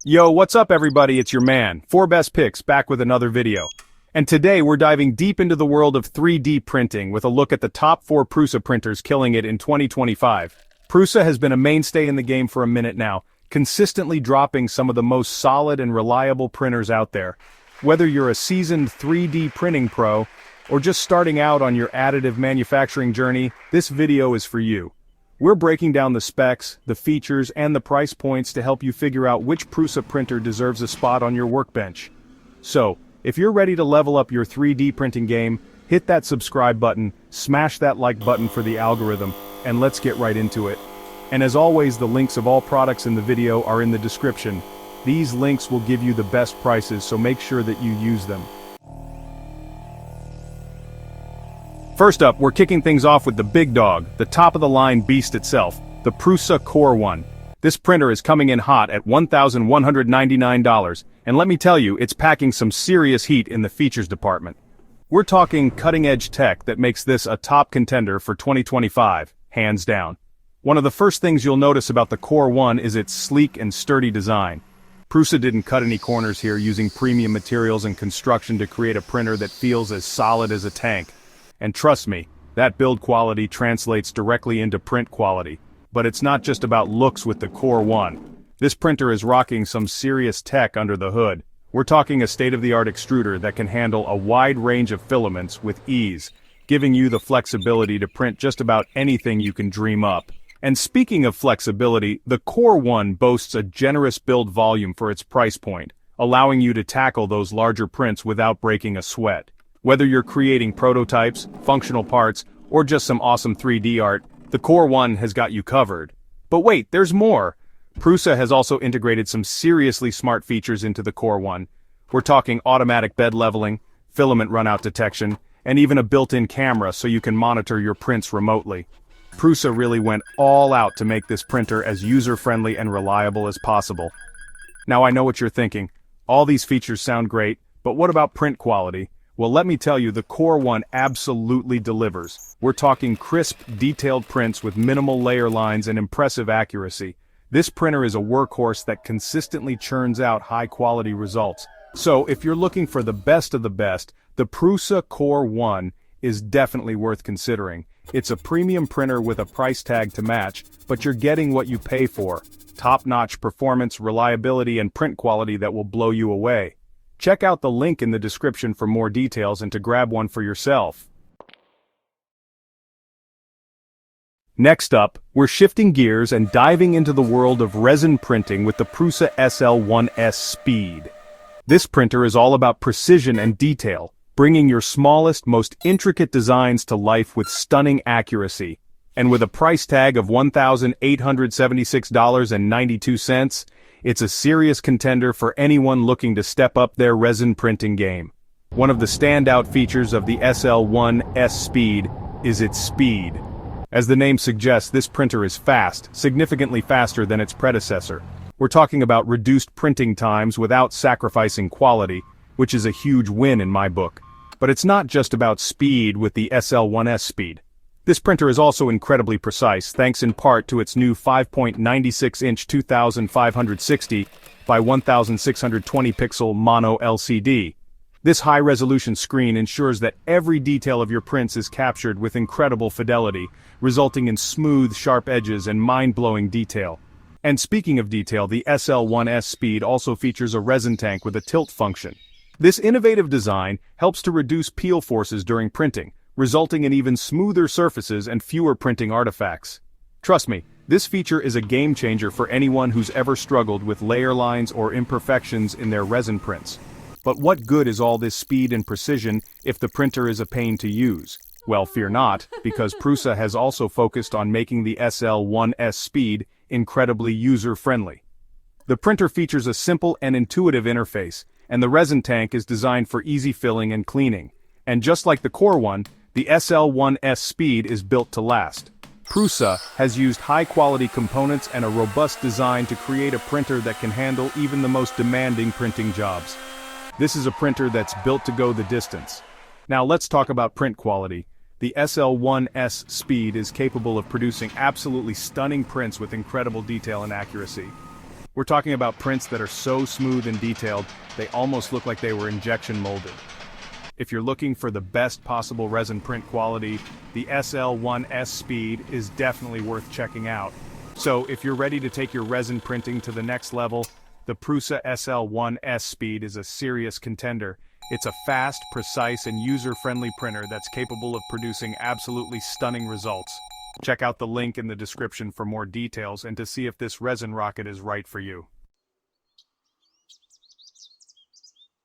Yo, what's up everybody? It's your man, 4Best Picks, back with another video. And today we're diving deep into the world of 3D printing with a look at the top 4 Prusa printers killing it in 2025. Prusa has been a mainstay in the game for a minute now, consistently dropping some of the most solid and reliable printers out there. Whether you're a seasoned 3D printing pro, or just starting out on your additive manufacturing journey, this video is for you. We're breaking down the specs, the features, and the price points to help you figure out which Prusa printer deserves a spot on your workbench. So, if you're ready to level up your 3D printing game, hit that subscribe button, smash that like button for the algorithm, and let's get right into it. And as always, the links of all products in the video are in the description. These links will give you the best prices, so make sure that you use them. First up, we're kicking things off with the big dog, the top-of-the-line beast itself, the Prusa CORE One. This printer is coming in hot at $1,199, and let me tell you, it's packing some serious heat in the features department. We're talking cutting-edge tech that makes this a top contender for 2025, hands down. One of the first things you'll notice about the CORE One is its sleek and sturdy design. Prusa didn't cut any corners here, using premium materials and construction to create a printer that feels as solid as a tank. And trust me, that build quality translates directly into print quality. But it's not just about looks with the CORE One. This printer is rocking some serious tech under the hood. We're talking a state-of-the-art extruder that can handle a wide range of filaments with ease, giving you the flexibility to print just about anything you can dream up. And speaking of flexibility, the CORE One boasts a generous build volume for its price point, allowing you to tackle those larger prints without breaking a sweat. Whether you're creating prototypes, functional parts, or just some awesome 3D art, the CORE One has got you covered. But wait, there's more! Prusa has also integrated some seriously smart features into the CORE One. We're talking automatic bed leveling, filament runout detection, and even a built-in camera so you can monitor your prints remotely. Prusa really went all out to make this printer as user-friendly and reliable as possible. Now I know what you're thinking. All these features sound great, but what about print quality? Well, let me tell you, the CORE One absolutely delivers. We're talking crisp, detailed prints with minimal layer lines and impressive accuracy. This printer is a workhorse that consistently churns out high-quality results. So, if you're looking for the best of the best, the Prusa CORE One is definitely worth considering. It's a premium printer with a price tag to match, but you're getting what you pay for. Top-notch performance, reliability, and print quality that will blow you away. Check out the link in the description for more details and to grab one for yourself. Next up, we're shifting gears and diving into the world of resin printing with the Prusa SL1S Speed. This printer is all about precision and detail, bringing your smallest, most intricate designs to life with stunning accuracy. And with a price tag of $1,876.92, it's a serious contender for anyone looking to step up their resin printing game. One of the standout features of the SL1S Speed is its speed. As the name suggests, this printer is fast, significantly faster than its predecessor. We're talking about reduced printing times without sacrificing quality, which is a huge win in my book. But it's not just about speed with the SL1S Speed. This printer is also incredibly precise, thanks in part to its new 5.96-inch 2560 by 1620 pixel mono LCD. This high-resolution screen ensures that every detail of your prints is captured with incredible fidelity, resulting in smooth, sharp edges and mind-blowing detail. And speaking of detail, the SL1S Speed also features a resin tank with a tilt function. This innovative design helps to reduce peel forces during printing, resulting in even smoother surfaces and fewer printing artifacts. Trust me, this feature is a game-changer for anyone who's ever struggled with layer lines or imperfections in their resin prints. But what good is all this speed and precision if the printer is a pain to use? Well, fear not, because Prusa has also focused on making the SL1S Speed incredibly user-friendly. The printer features a simple and intuitive interface, and the resin tank is designed for easy filling and cleaning. And just like the CORE One, the SL1S Speed is built to last. Prusa has used high-quality components and a robust design to create a printer that can handle even the most demanding printing jobs. This is a printer that's built to go the distance. Now let's talk about print quality. The SL1S Speed is capable of producing absolutely stunning prints with incredible detail and accuracy. We're talking about prints that are so smooth and detailed, they almost look like they were injection molded. If you're looking for the best possible resin print quality, the SL1S Speed is definitely worth checking out. So if you're ready to take your resin printing to the next level, the Prusa SL1S Speed is a serious contender. It's a fast, precise, and user-friendly printer that's capable of producing absolutely stunning results. Check out the link in the description for more details and to see if this resin rocket is right for you.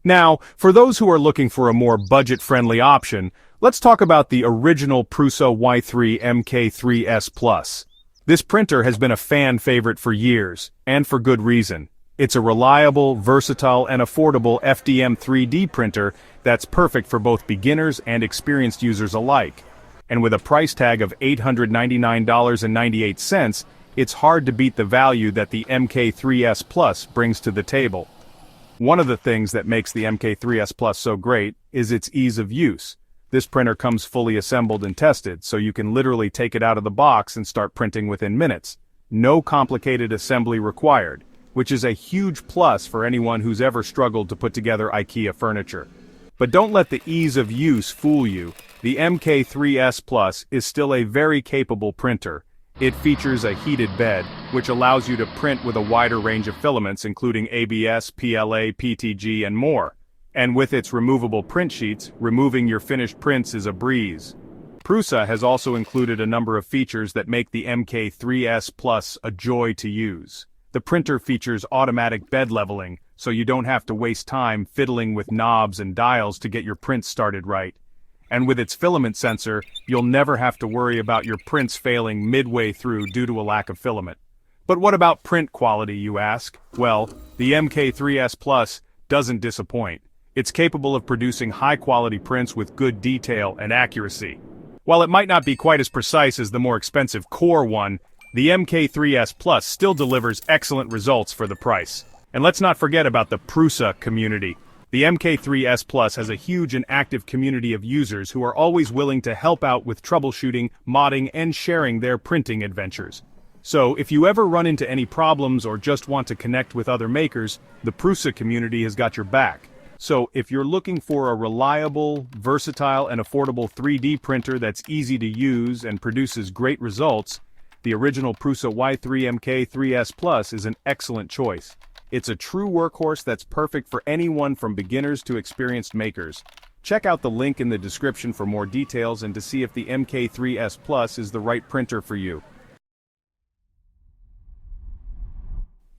Now, for those who are looking for a more budget-friendly option, let's talk about the original Prusa Y3 MK3S Plus. This printer has been a fan favorite for years, and for good reason. It's a reliable, versatile, and affordable FDM 3D printer that's perfect for both beginners and experienced users alike. And with a price tag of $899.98, it's hard to beat the value that the MK3S Plus brings to the table. One of the things that makes the MK3S Plus so great is its ease of use. This printer comes fully assembled and tested, so you can literally take it out of the box and start printing within minutes. No complicated assembly required, which is a huge plus for anyone who's ever struggled to put together IKEA furniture. But don't let the ease of use fool you. The MK3S Plus is still a very capable printer. It features a heated bed, which allows you to print with a wider range of filaments including ABS, PLA, PTG, and more. And with its removable print sheets, removing your finished prints is a breeze. Prusa has also included a number of features that make the MK3S Plus a joy to use. The printer features automatic bed leveling, so you don't have to waste time fiddling with knobs and dials to get your prints started right. And with its filament sensor, you'll never have to worry about your prints failing midway through due to a lack of filament. But what about print quality, you ask? Well, the MK3S Plus doesn't disappoint. It's capable of producing high-quality prints with good detail and accuracy. While it might not be quite as precise as the more expensive Core One, the MK3S Plus still delivers excellent results for the price. And let's not forget about the Prusa community. The MK3S Plus has a huge and active community of users who are always willing to help out with troubleshooting, modding, and sharing their printing adventures. So, if you ever run into any problems or just want to connect with other makers, the Prusa community has got your back. So, if you're looking for a reliable, versatile, and affordable 3D printer that's easy to use and produces great results, the original Prusa Y3 MK3S Plus is an excellent choice. It's a true workhorse that's perfect for anyone from beginners to experienced makers. Check out the link in the description for more details and to see if the MK3S Plus is the right printer for you.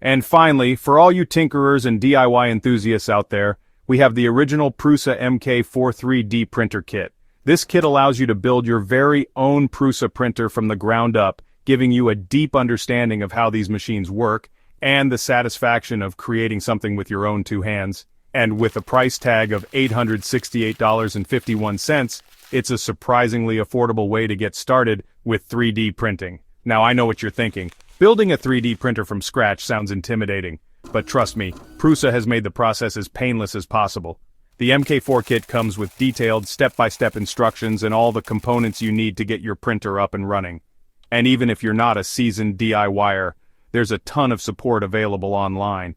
And finally, for all you tinkerers and DIY enthusiasts out there, we have the original Prusa MK43D printer kit. This kit allows you to build your very own Prusa printer from the ground up, giving you a deep understanding of how these machines work, and the satisfaction of creating something with your own two hands. And with a price tag of $868.51, it's a surprisingly affordable way to get started with 3D printing. Now I know what you're thinking. Building a 3D printer from scratch sounds intimidating. But trust me, Prusa has made the process as painless as possible. The MK4 kit comes with detailed step-by-step instructions and all the components you need to get your printer up and running. And even if you're not a seasoned DIYer, there's a ton of support available online.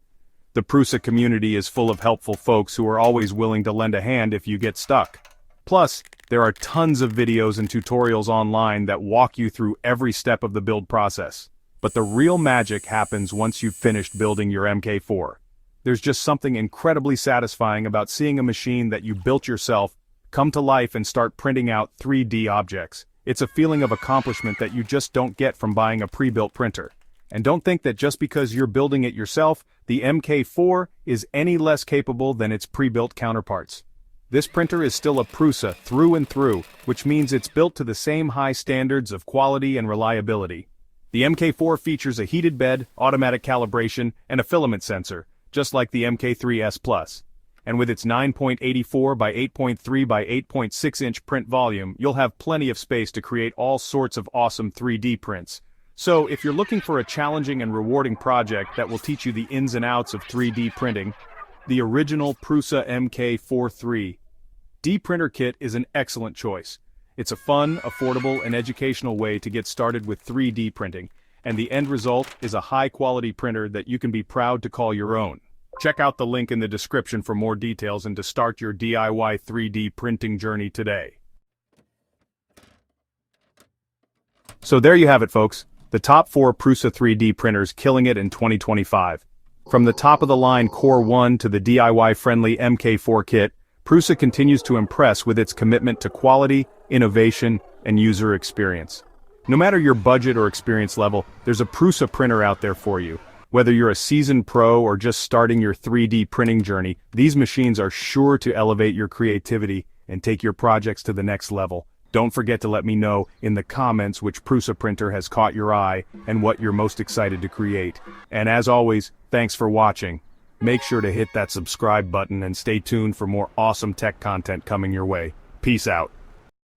The Prusa community is full of helpful folks who are always willing to lend a hand if you get stuck. Plus, there are tons of videos and tutorials online that walk you through every step of the build process. But the real magic happens once you've finished building your MK4. There's just something incredibly satisfying about seeing a machine that you built yourself come to life and start printing out 3D objects. It's a feeling of accomplishment that you just don't get from buying a pre-built printer. And don't think that just because you're building it yourself, the MK4 is any less capable than its pre-built counterparts. This printer is still a Prusa through and through, which means it's built to the same high standards of quality and reliability. The MK4 features a heated bed, automatic calibration, and a filament sensor, just like the MK3S Plus. And with its 9.84 by 8.3 by 8.6 inch print volume, you'll have plenty of space to create all sorts of awesome 3D prints. So, if you're looking for a challenging and rewarding project that will teach you the ins and outs of 3D printing, the original Prusa MK43D printer kit is an excellent choice. It's a fun, affordable, and educational way to get started with 3D printing, and the end result is a high-quality printer that you can be proud to call your own. Check out the link in the description for more details and to start your DIY 3D printing journey today. So there you have it, folks. The top 4 Prusa 3D printers killing it in 2025. From the top-of-the-line Core One to the DIY-friendly MK4 kit, Prusa continues to impress with its commitment to quality, innovation, and user experience. No matter your budget or experience level, there's a Prusa printer out there for you. Whether you're a seasoned pro or just starting your 3D printing journey, these machines are sure to elevate your creativity and take your projects to the next level. Don't forget to let me know in the comments which Prusa printer has caught your eye and what you're most excited to create. And as always, thanks for watching. Make sure to hit that subscribe button and stay tuned for more awesome tech content coming your way. Peace out.